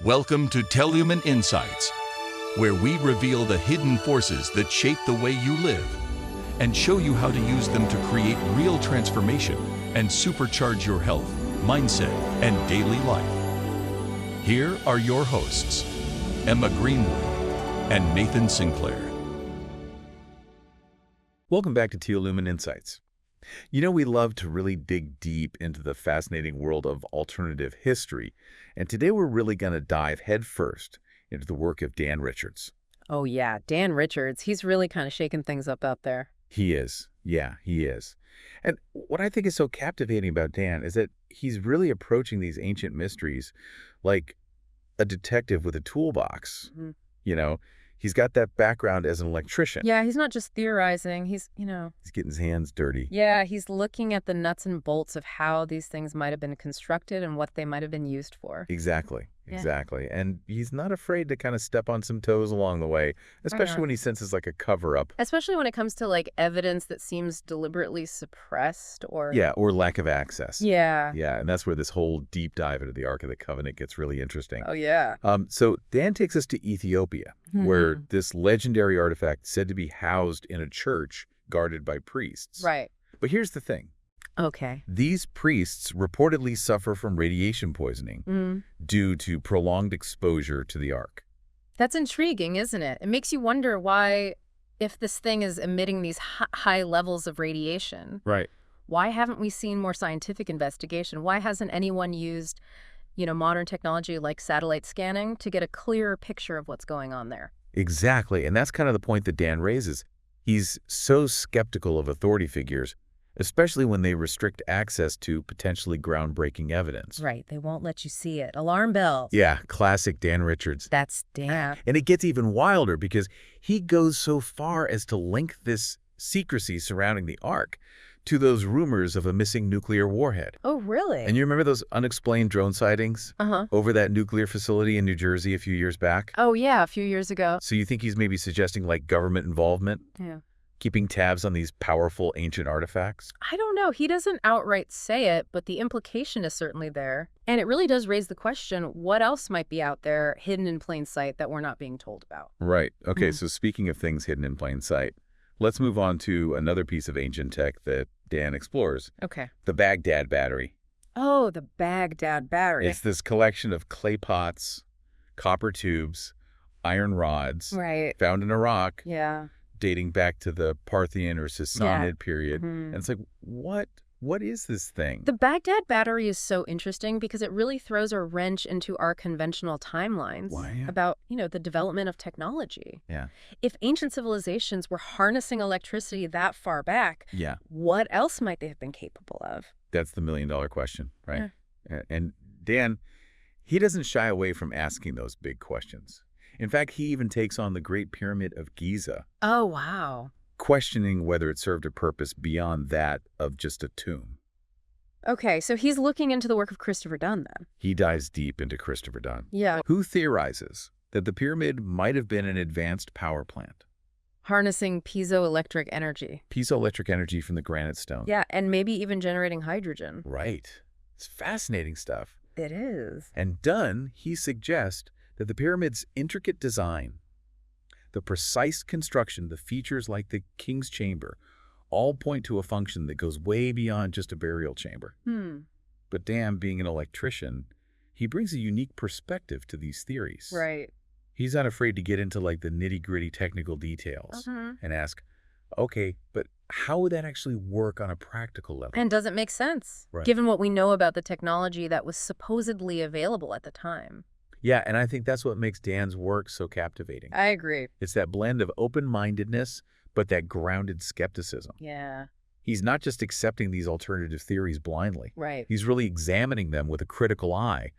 Welcome to Teolumen Insights, where we reveal the hidden forces that shape the way you live and show you how to use them to create real transformation and supercharge your health, mindset, and daily life. Here are your hosts, Emma Greenwood and Nathan Sinclair. Welcome back to Teolumen Insights. You know, we love to really dig deep into the fascinating world of alternative history, and today we're really going to dive headfirst into the work of Dan Richards. Oh yeah, Dan Richards. He's really kind of shaking things up out there. He is. Yeah, he is. And what I think is so captivating about Dan is that he's really approaching these ancient mysteries like a detective with a toolbox. Mm-hmm. You know, he's got that background as an electrician. Yeah, he's not just theorizing. He's getting his hands dirty. Yeah, he's looking at the nuts and bolts of how these things might have been constructed and what they might have been used for. Exactly. Yeah. Exactly. And he's not afraid to kind of step on some toes along the way, especially when he senses like a cover-up. Especially when it comes to like evidence that seems deliberately suppressed or... Yeah, or lack of access. Yeah. Yeah, and that's where this whole deep dive into the Ark of the Covenant gets really interesting. Oh, yeah. So Dan takes us to Ethiopia, where this legendary artifact said to be housed in a church guarded by priests. Right. But here's the thing. Okay. These priests reportedly suffer from radiation poisoning due to prolonged exposure to the Ark. That's intriguing, isn't it? It makes you wonder why, if this thing is emitting these high levels of radiation, Right. why haven't we seen more scientific investigation? Why hasn't anyone used, modern technology like satellite scanning to get a clearer picture of what's going on there? Exactly. And that's kind of the point that Dan raises. He's so skeptical of authority figures, especially when they restrict access to potentially groundbreaking evidence. Right. They won't let you see it. Alarm bells. Yeah, classic Dan Richards. That's Dan. And it gets even wilder because he goes so far as to link this secrecy surrounding the Ark to those rumors of a missing nuclear warhead. Oh, really? And you remember those unexplained drone sightings over that nuclear facility in New Jersey a few years back? Oh, yeah, a few years ago. So you think he's maybe suggesting like government involvement? Yeah. Keeping tabs on these powerful ancient artifacts? I don't know. He doesn't outright say it, but the implication is certainly there. And it really does raise the question, what else might be out there hidden in plain sight that we're not being told about? Right. Okay, so speaking of things hidden in plain sight, let's move on to another piece of ancient tech that Dan explores. Okay. The Baghdad battery. Oh, the Baghdad battery. It's this collection of clay pots, copper tubes, iron rods Right. found in Iraq, Yeah. dating back to the Parthian or Sassanid period. Mhm. And it's like, what is this thing? The Baghdad battery is so interesting because it really throws a wrench into our conventional timelines Why? about, the development of technology. Yeah. If ancient civilizations were harnessing electricity that far back, Yeah. what else might they have been capable of? That's the million-dollar question, right? And Dan, he doesn't shy away from asking those big questions. In fact, he even takes on the Great Pyramid of Giza, Oh, wow. questioning whether it served a purpose beyond that of just a tomb. Okay, so he's looking into the work of Christopher Dunn then. He dives deep into Christopher Dunn, Yeah. who theorizes that the pyramid might have been an advanced power plant. Harnessing piezoelectric energy. Piezoelectric energy from the granite stone. Yeah, and maybe even generating hydrogen. Right. It's fascinating stuff. It is. And Dunn, he suggests that the pyramid's intricate design, the precise construction, the features like the king's chamber, all point to a function that goes way beyond just a burial chamber. But Dan, being an electrician, he brings a unique perspective to these theories. Right. He's not afraid to get into like the nitty-gritty technical details and ask, okay, but how would that actually work on a practical level? And does it make sense, Right. given what we know about the technology that was supposedly available at the time? Yeah, and I think that's what makes Dan's work so captivating. I agree. It's that blend of open-mindedness, but that grounded skepticism. Yeah. He's not just accepting these alternative theories blindly. Right. He's really examining them with a critical eye,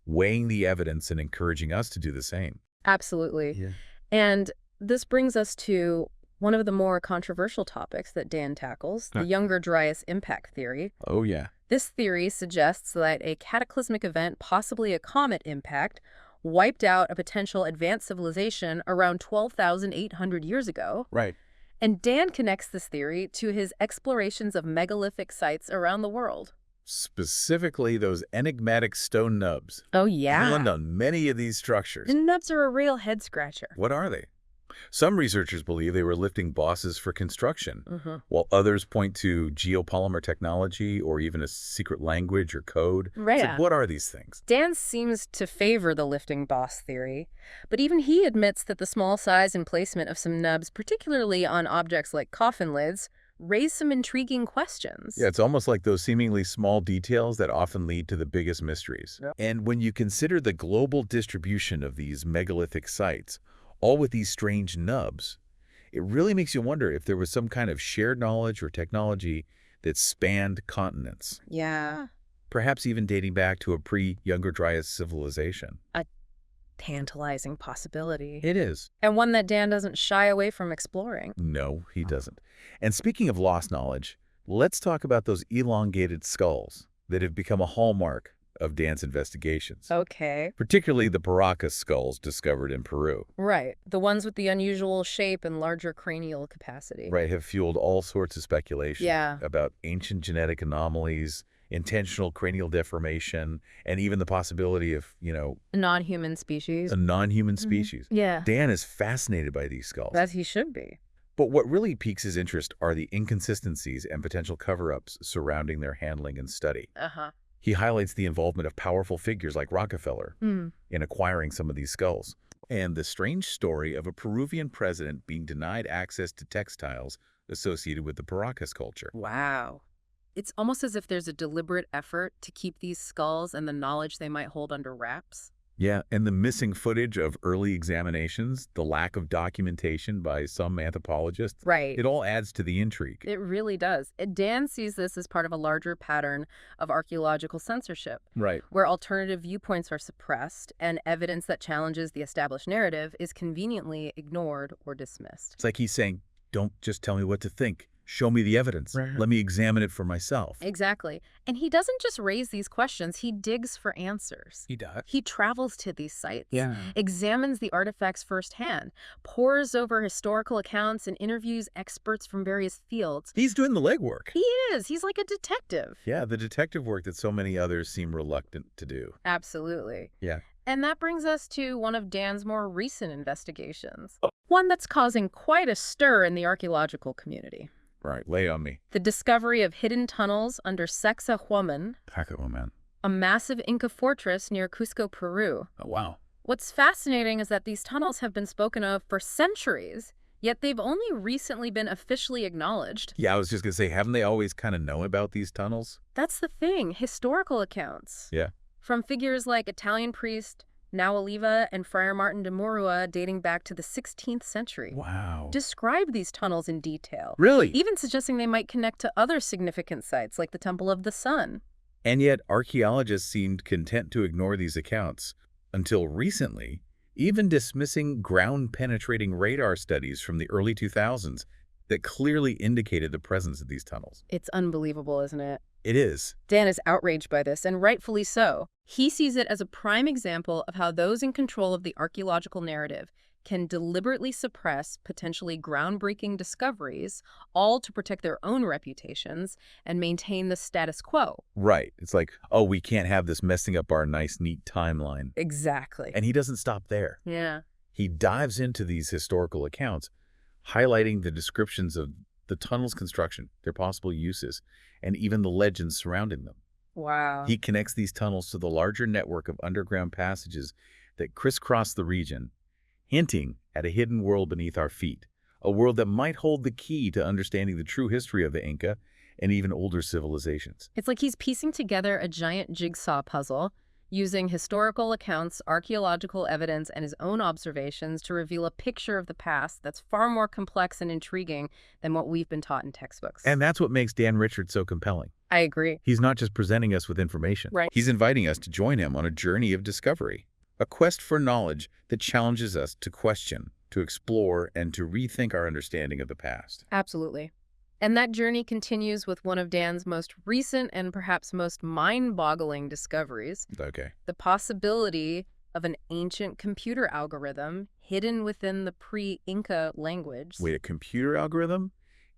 weighing the evidence and encouraging us to do the same. Absolutely. Yeah. And this brings us to one of the more controversial topics that Dan tackles, the Younger Dryas impact theory. Oh, yeah. This theory suggests that a cataclysmic event, possibly a comet impact, wiped out a potential advanced civilization around 12,800 years ago. Right. And Dan connects this theory to his explorations of megalithic sites around the world. Specifically, those enigmatic stone nubs. Oh, yeah. Found on many of these structures. The nubs are a real head-scratcher. What are they? Some researchers believe they were lifting bosses for construction, Mm-hmm. while others point to geopolymer technology or even a secret language or code. Right. It's like, what are these things? Dan seems to favor the lifting boss theory, but even he admits that the small size and placement of some nubs, particularly on objects like coffin lids, raise some intriguing questions. Yeah, it's almost like those seemingly small details that often lead to the biggest mysteries. Yep. And when you consider the global distribution of these megalithic sites, all with these strange nubs, it really makes you wonder if there was some kind of shared knowledge or technology that spanned continents, Yeah. perhaps even dating back to a pre-Younger Dryas civilization. Tantalizing possibility. It is. And one that Dan doesn't shy away from exploring. No, he doesn't. And speaking of lost knowledge, let's talk about those elongated skulls that have become a hallmark of Dan's investigations. Okay. Particularly the Paracas skulls discovered in Peru. Right. The ones with the unusual shape and larger cranial capacity. Right, have fueled all sorts of speculation Yeah. about ancient genetic anomalies, intentional cranial deformation, and even the possibility of, Non-human species. a non-human species. Yeah. Dan is fascinated by these skulls. As he should be. But what really piques his interest are the inconsistencies and potential cover-ups surrounding their handling and study. Uh-huh. He highlights the involvement of powerful figures like Rockefeller in acquiring some of these skulls, and the strange story of a Peruvian president being denied access to textiles associated with the Paracas culture. Wow. It's almost as if there's a deliberate effort to keep these skulls and the knowledge they might hold under wraps. Yeah, and the missing footage of early examinations, the lack of documentation by some anthropologists, Right. it all adds to the intrigue. It really does. Dan sees this as part of a larger pattern of archaeological censorship, Right. where alternative viewpoints are suppressed and evidence that challenges the established narrative is conveniently ignored or dismissed. It's like he's saying, don't just tell me what to think. Show me the evidence. Right. Let me examine it for myself. Exactly. And he doesn't just raise these questions, he digs for answers. He does. He travels to these sites, Yeah. examines the artifacts firsthand, pores over historical accounts, and interviews experts from various fields. He's doing the legwork. He is. He's like a detective. Yeah, the detective work that so many others seem reluctant to do. Absolutely. Yeah. And that brings us to one of Dan's more recent investigations. One that's causing quite a stir in the archaeological community. Right, lay on me. The discovery of hidden tunnels under Censorship, Oh, man. a massive Inca fortress near Cusco, Peru. Oh, wow. What's fascinating is that these tunnels have been spoken of for centuries, yet they've only recently been officially acknowledged. Yeah, I was just going to say, haven't they always kind of known about these tunnels? That's the thing, historical accounts. Yeah. From figures like Italian priest Now Oliva and Friar Martin de Murua dating back to the 16th century. Wow. Describe these tunnels in detail, Really? even suggesting they might connect to other significant sites like the Temple of the Sun. And yet, archaeologists seemed content to ignore these accounts until recently, even dismissing ground-penetrating radar studies from the early 2000s that clearly indicated the presence of these tunnels. It's unbelievable, isn't it? It is. Dan is outraged by this, and rightfully so. He sees it as a prime example of how those in control of the archaeological narrative can deliberately suppress potentially groundbreaking discoveries, all to protect their own reputations and maintain the status quo. Right. It's like, oh, we can't have this messing up our nice, neat timeline. Exactly. And he doesn't stop there. Yeah. He dives into these historical accounts, highlighting the descriptions of the tunnel's construction, their possible uses, and even the legends surrounding them. Wow. He connects these tunnels to the larger network of underground passages that crisscross the region, hinting at a hidden world beneath our feet, a world that might hold the key to understanding the true history of the Inca and even older civilizations. It's like he's piecing together a giant jigsaw puzzle, using historical accounts, archaeological evidence, and his own observations to reveal a picture of the past that's far more complex and intriguing than what we've been taught in textbooks. And that's what makes Dan Richards so compelling. I agree. He's not just presenting us with information. Right. He's inviting us to join him on a journey of discovery, a quest for knowledge that challenges us to question, to explore, and to rethink our understanding of the past. Absolutely. And that journey continues with one of Dan's most recent and perhaps most mind-boggling discoveries, Okay. the possibility of an ancient computer algorithm hidden within the pre-Inca language. Wait, a computer algorithm?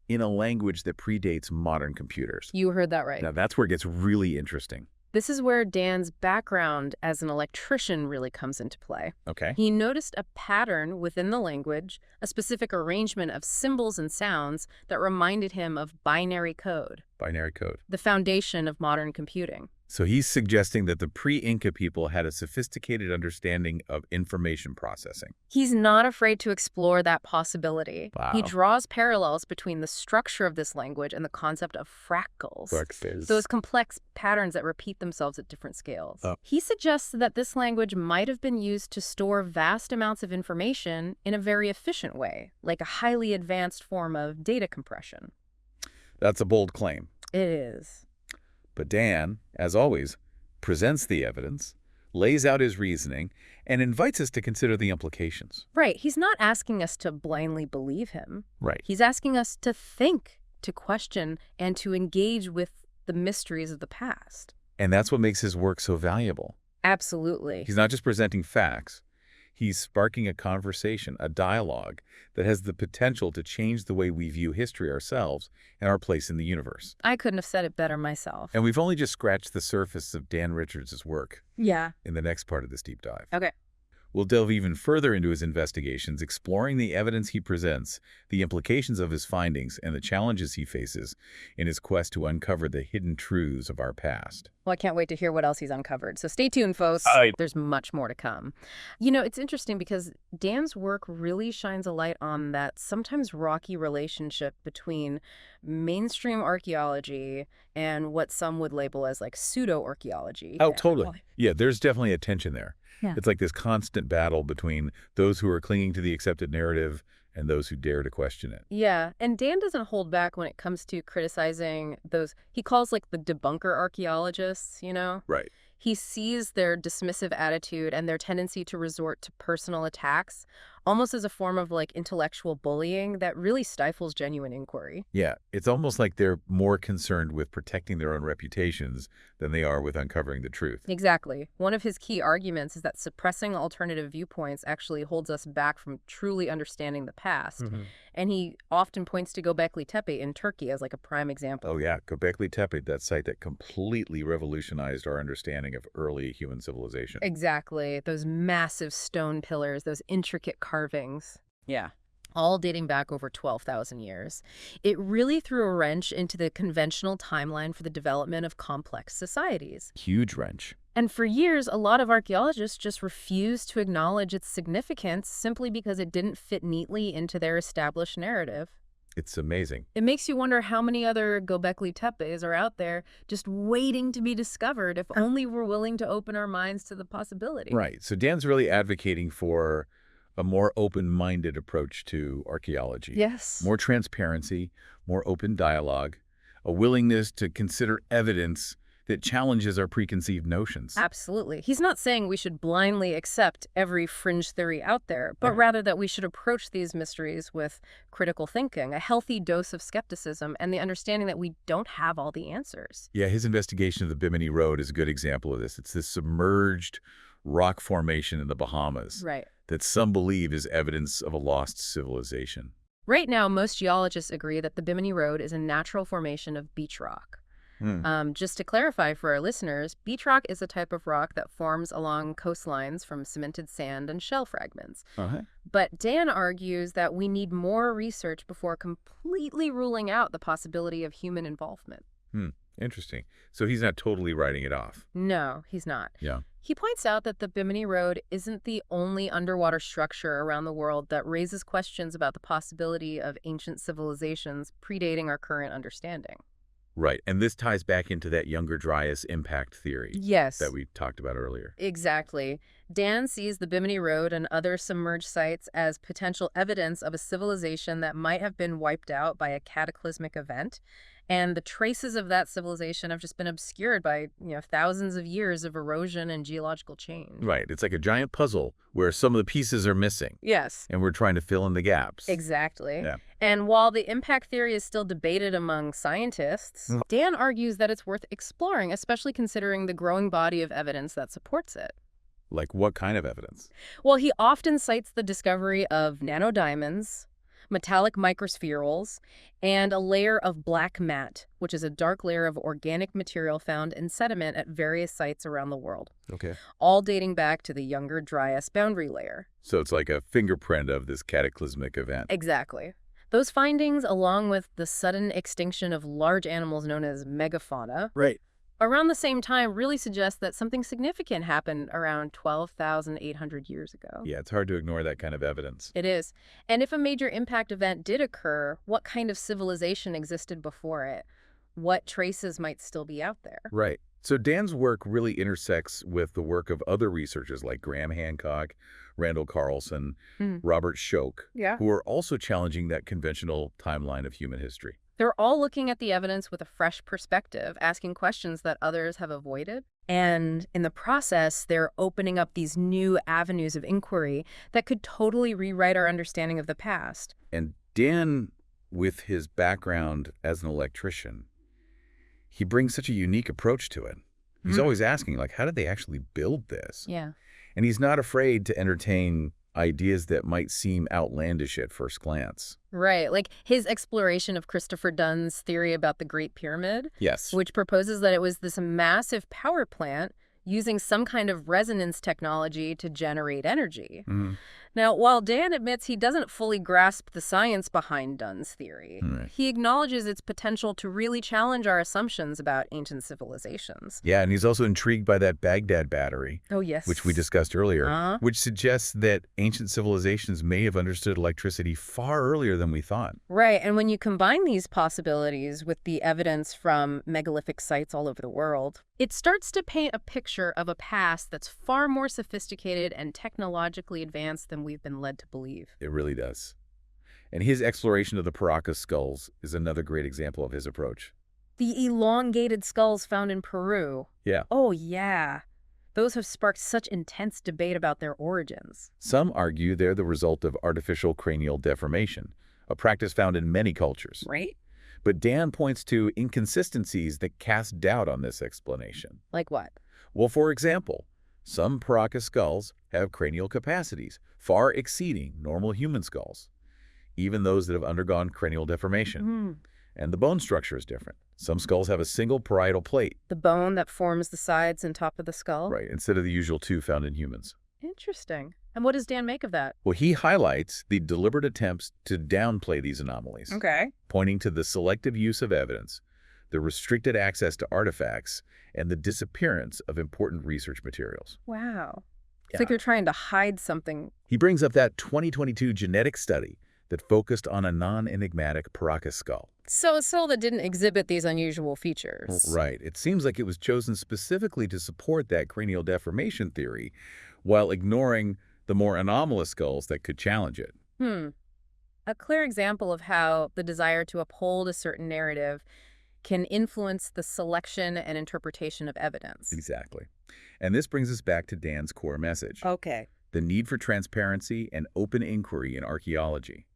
in a language that predates modern computers. You heard that right. Now, that's where it gets really interesting. This is where Dan's background as an electrician really comes into play. Okay. He noticed a pattern within the language, a specific arrangement of symbols and sounds that reminded him of binary code, Binary code. the foundation of modern computing. So he's suggesting that the pre-Inca people had a sophisticated understanding of information processing. He's not afraid to explore that possibility. Wow. He draws parallels between the structure of this language and the concept of fractals. Those complex patterns that repeat themselves at different scales. Oh. He suggests that this language might have been used to store vast amounts of information in a very efficient way, like a highly advanced form of data compression. That's a bold claim. It is. But Dan, as always, presents the evidence, lays out his reasoning, and invites us to consider the implications. Right. He's not asking us to blindly believe him. Right. He's asking us to think, to question, and to engage with the mysteries of the past. And that's what makes his work so valuable. Absolutely. He's not just presenting facts. He's sparking a conversation, a dialogue that has the potential to change the way we view history ourselves and our place in the universe. I couldn't have said it better myself. And we've only just scratched the surface of Dan Richards' work Yeah. in the next part of this deep dive. Okay. We'll delve even further into his investigations, exploring the evidence he presents, the implications of his findings, and the challenges he faces in his quest to uncover the hidden truths of our past. Well, I can't wait to hear what else he's uncovered. So stay tuned, folks. There's much more to come. You know, it's interesting because Dan's work really shines a light on that sometimes rocky relationship between mainstream archaeology and what some would label as like pseudo-archaeology. Oh, totally. Yeah, there's definitely a tension there. Yeah. It's like this constant battle between those who are clinging to the accepted narrative and those who dare to question it. Yeah, and Dan doesn't hold back when it comes to criticizing those he calls like the debunker archaeologists, you know? Right. He sees their dismissive attitude and their tendency to resort to personal attacks almost as a form of like intellectual bullying that really stifles genuine inquiry. Yeah, it's almost like they're more concerned with protecting their own reputations than they are with uncovering the truth. Exactly. One of his key arguments is that suppressing alternative viewpoints actually holds us back from truly understanding the past. And he often points to Göbekli Tepe in Turkey as like a prime example. Oh yeah, Göbekli Tepe, that site that completely revolutionized our understanding of early human civilization. Exactly. Those massive stone pillars, those intricate carvings. Yeah. All dating back over 12,000 years. It really threw a wrench into the conventional timeline for the development of complex societies. Huge wrench. And for years, a lot of archaeologists just refused to acknowledge its significance simply because it didn't fit neatly into their established narrative. It's amazing. It makes you wonder how many other Göbekli Tepes are out there just waiting to be discovered if only we're willing to open our minds to the possibility. Right. So Dan's really advocating for a more open-minded approach to archaeology. Yes. More transparency, more open dialogue, a willingness to consider evidence that challenges our preconceived notions. Absolutely. He's not saying we should blindly accept every fringe theory out there, but rather that we should approach these mysteries with critical thinking, a healthy dose of skepticism, and the understanding that we don't have all the answers. Yeah, his investigation of the Bimini Road is a good example of this. It's this submerged rock formation in the Bahamas Right. that some believe is evidence of a lost civilization. Right now, most geologists agree that the Bimini Road is a natural formation of beach rock. Just to clarify for our listeners, beach rock is a type of rock that forms along coastlines from cemented sand and shell fragments. But Dan argues that we need more research before completely ruling out the possibility of human involvement. Interesting. So he's not totally writing it off. No, he's not. Yeah. He points out that the Bimini Road isn't the only underwater structure around the world that raises questions about the possibility of ancient civilizations predating our current understanding. Right. And this ties back into that Younger Dryas impact theory Yes. that we talked about earlier. Exactly. Dan sees the Bimini Road and other submerged sites as potential evidence of a civilization that might have been wiped out by a cataclysmic event. And the traces of that civilization have just been obscured by, thousands of years of erosion and geological change. Right. It's like a giant puzzle where some of the pieces are missing. Yes. And we're trying to fill in the gaps. Exactly. Yeah. And while the impact theory is still debated among scientists, Dan argues that it's worth exploring, especially considering the growing body of evidence that supports it. Like what kind of evidence? Well, he often cites the discovery of nanodiamonds, metallic microspherules, and a layer of black matte, which is a dark layer of organic material found in sediment at various sites around the world, Okay. all dating back to the Younger Dryas boundary layer. So it's like a fingerprint of this cataclysmic event. Exactly. Those findings, along with the sudden extinction of large animals known as megafauna, Right. around the same time really suggest that something significant happened around 12,800 years ago. Yeah, it's hard to ignore that kind of evidence. It is. And if a major impact event did occur, what kind of civilization existed before it? What traces might still be out there? Right. So Dan's work really intersects with the work of other researchers like Graham Hancock, Randall Carlson, Robert Schoch, Yeah. who are also challenging that conventional timeline of human history. They're all looking at the evidence with a fresh perspective, asking questions that others have avoided. And in the process, they're opening up these new avenues of inquiry that could totally rewrite our understanding of the past. And Dan, with his background as an electrician, he brings such a unique approach to it. He's always asking, like, how did they actually build this? Yeah. And he's not afraid to entertain ideas that might seem outlandish at first glance. Right. Like his exploration of Christopher Dunn's theory about the Great Pyramid, Yes. which proposes that it was this massive power plant using some kind of resonance technology to generate energy. Now, while Dan admits he doesn't fully grasp the science behind Dunn's theory, he acknowledges its potential to really challenge our assumptions about ancient civilizations. Yeah, and he's also intrigued by that Baghdad battery, Oh, yes. which we discussed earlier, which suggests that ancient civilizations may have understood electricity far earlier than we thought. Right, and when you combine these possibilities with the evidence from megalithic sites all over the world, it starts to paint a picture of a past that's far more sophisticated and technologically advanced than we've been led to believe. It really does. And his exploration of the Paracas skulls is another great example of his approach. The elongated skulls found in Peru. Yeah. Oh, yeah. Those have sparked such intense debate about their origins. Some argue they're the result of artificial cranial deformation, a practice found in many cultures. Right? But Dan points to inconsistencies that cast doubt on this explanation. Like what? Well, for example, some Paracas skulls have cranial capacities far exceeding normal human skulls, even those that have undergone cranial deformation. And the bone structure is different. Some skulls have a single parietal plate. The bone that forms the sides and top of the skull? Right, instead of the usual two found in humans. Interesting. And what does Dan make of that? Well, he highlights the deliberate attempts to downplay these anomalies, Okay. pointing to the selective use of evidence, the restricted access to artifacts, and the disappearance of important research materials. Wow. It's Yeah. like they're trying to hide something. He brings up that 2022 genetic study that focused on a non-enigmatic Paracas skull. So a skull that didn't exhibit these unusual features. Right. It seems like it was chosen specifically to support that cranial deformation theory, while ignoring the more anomalous skulls that could challenge it. A clear example of how the desire to uphold a certain narrative can influence the selection and interpretation of evidence. Exactly. And this brings us back to Dan's core message, Okay. the need for transparency and open inquiry in archaeology.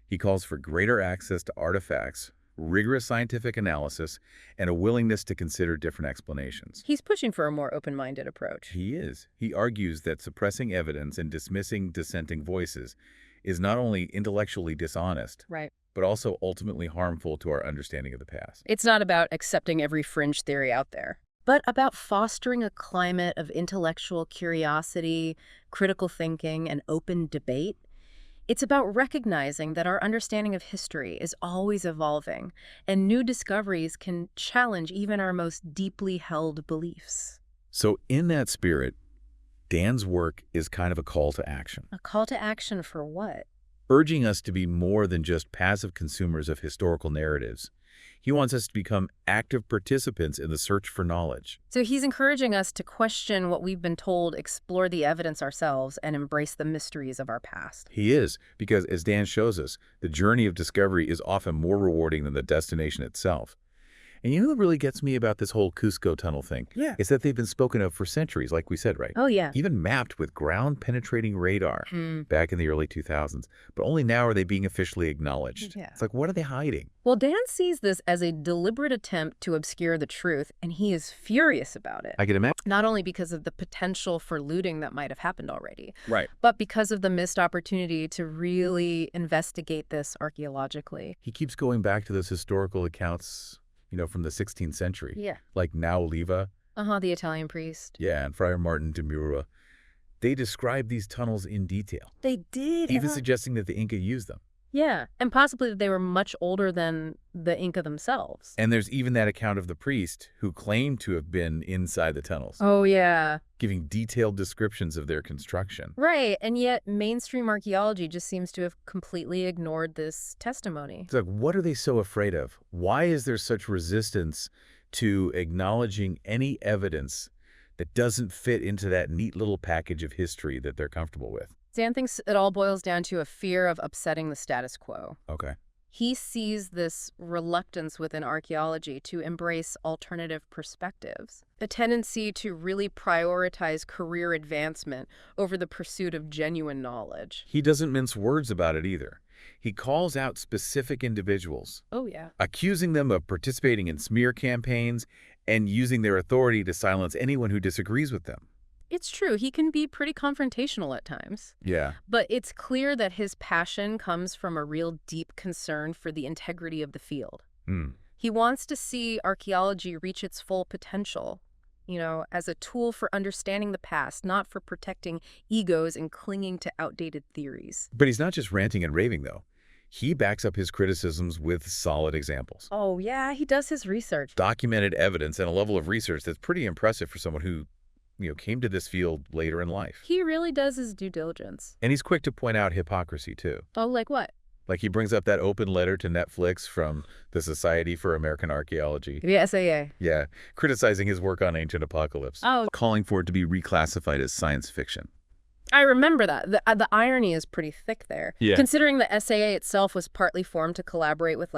He calls for greater access to artifacts, rigorous scientific analysis, and a willingness to consider different explanations. He's pushing for a more open-minded approach. He is. He argues that suppressing evidence and dismissing dissenting voices is not only intellectually dishonest, Right. but also ultimately harmful to our understanding of the past. It's not about accepting every fringe theory out there, but about fostering a climate of intellectual curiosity, critical thinking, and open debate. It's about recognizing that our understanding of history is always evolving, and new discoveries can challenge even our most deeply held beliefs. So in that spirit, Dan's work is kind of a call to action, A call to action for what? urging us to be more than just passive consumers of historical narratives. He wants us to become active participants in the search for knowledge. So he's encouraging us to question what we've been told, explore the evidence ourselves, and embrace the mysteries of our past. He is, because as Dan shows us, the journey of discovery is often more rewarding than the destination itself. And you know what really gets me about this whole Cusco tunnel thing? Yeah. Is that they've been spoken of for centuries, like we said, right? Oh, yeah. Even mapped with ground-penetrating radar Hmm. back in the early 2000s. But only now are they being officially acknowledged. Yeah. It's like, what are they hiding? Well, Dan sees this as a deliberate attempt to obscure the truth, and he is furious about it. I can imagine. Not only because of the potential for looting that might have happened already, Right. but because of the missed opportunity to really investigate this archaeologically. He keeps going back to those historical accounts, from the 16th century. Yeah. Like Now Oliva, The Italian priest. yeah, and Friar Martin de Mura. They describe these tunnels in detail, They did. even suggesting that the Inca used them. Yeah, and possibly that they were much older than the Inca themselves. And there's even that account of the priest who claimed to have been inside the tunnels, Oh, yeah. giving detailed descriptions of their construction. Right, and yet mainstream archaeology just seems to have completely ignored this testimony. It's like, what are they so afraid of? Why is there such resistance to acknowledging any evidence that doesn't fit into that neat little package of history that they're comfortable with? Dan thinks it all boils down to a fear of upsetting the status quo. Okay. He sees this reluctance within archaeology to embrace alternative perspectives, a tendency to really prioritize career advancement over the pursuit of genuine knowledge. He doesn't mince words about it either. He calls out specific individuals, Oh, yeah. accusing them of participating in smear campaigns and using their authority to silence anyone who disagrees with them. It's true, he can be pretty confrontational at times. Yeah. But it's clear that his passion comes from a real deep concern for the integrity of the field. He wants to see archaeology reach its full potential, as a tool for understanding the past, not for protecting egos and clinging to outdated theories. But he's not just ranting and raving, though. He backs up his criticisms with solid examples. Oh, yeah, he does his research. Documented evidence and a level of research that's pretty impressive for someone who came to this field later in life. He really does his due diligence. And he's quick to point out hypocrisy, too. Oh, like what? Like he brings up that open letter to Netflix from the Society for American Archaeology. The SAA. Yeah, criticizing his work on ancient apocalypse. Oh. Calling for it to be reclassified as science fiction. I remember that. The irony is pretty thick there. Yeah. Considering the SAA itself was partly formed to collaborate with,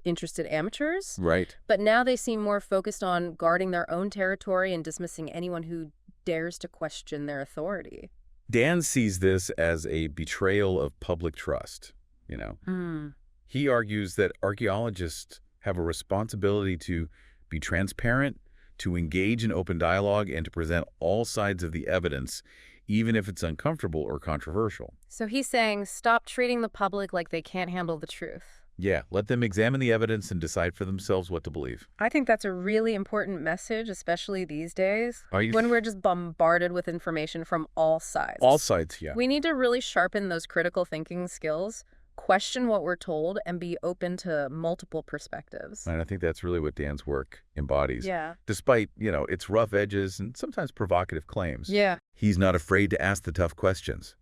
interested amateurs. Right. But now they seem more focused on guarding their own territory and dismissing anyone who dares to question their authority. Dan sees this as a betrayal of public trust, He argues that archaeologists have a responsibility to be transparent, to engage in open dialogue, and to present all sides of the evidence, even if it's uncomfortable or controversial. So he's saying stop treating the public like they can't handle the truth. Yeah, let them examine the evidence and decide for themselves what to believe. I think that's a really important message, especially these days, Are you- when we're just bombarded with information from all sides. All sides, yeah. We need to really sharpen those critical thinking skills, question what we're told, and be open to multiple perspectives. And I think that's really what Dan's work embodies. Yeah. Despite, its rough edges and sometimes provocative claims. Yeah. He's not afraid to ask the tough questions,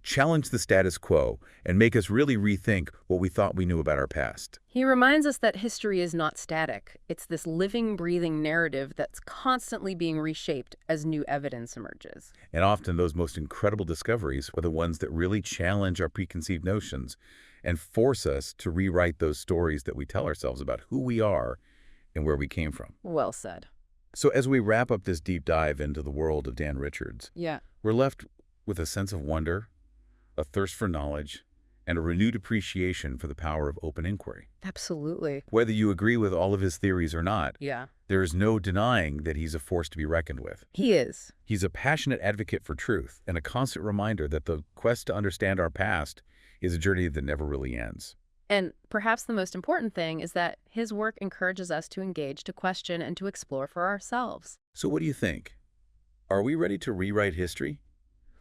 challenge the status quo, and make us really rethink what we thought we knew about our past. He reminds us that history is not static. It's this living, breathing narrative that's constantly being reshaped as new evidence emerges. And often those most incredible discoveries are the ones that really challenge our preconceived notions and force us to rewrite those stories that we tell ourselves about who we are and where we came from. Well said. So as we wrap up this deep dive into the world of Dan Richards, Yeah. we're left with a sense of wonder, a thirst for knowledge, and a renewed appreciation for the power of open inquiry. Absolutely. Whether you agree with all of his theories or not, Yeah. there is no denying that he's a force to be reckoned with. He is. He's a passionate advocate for truth and a constant reminder that the quest to understand our past is a journey that never really ends. And perhaps the most important thing is that his work encourages us to engage, to question, and to explore for ourselves. So what do you think? Are we ready to rewrite history?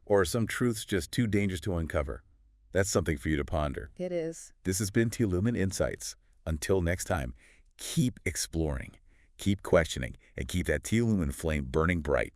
Or are some truths just too dangerous to uncover? That's something for you to ponder. It is. This has been Teolumen Insights. Until next time, keep exploring, keep questioning, and keep that Teolumen flame burning bright.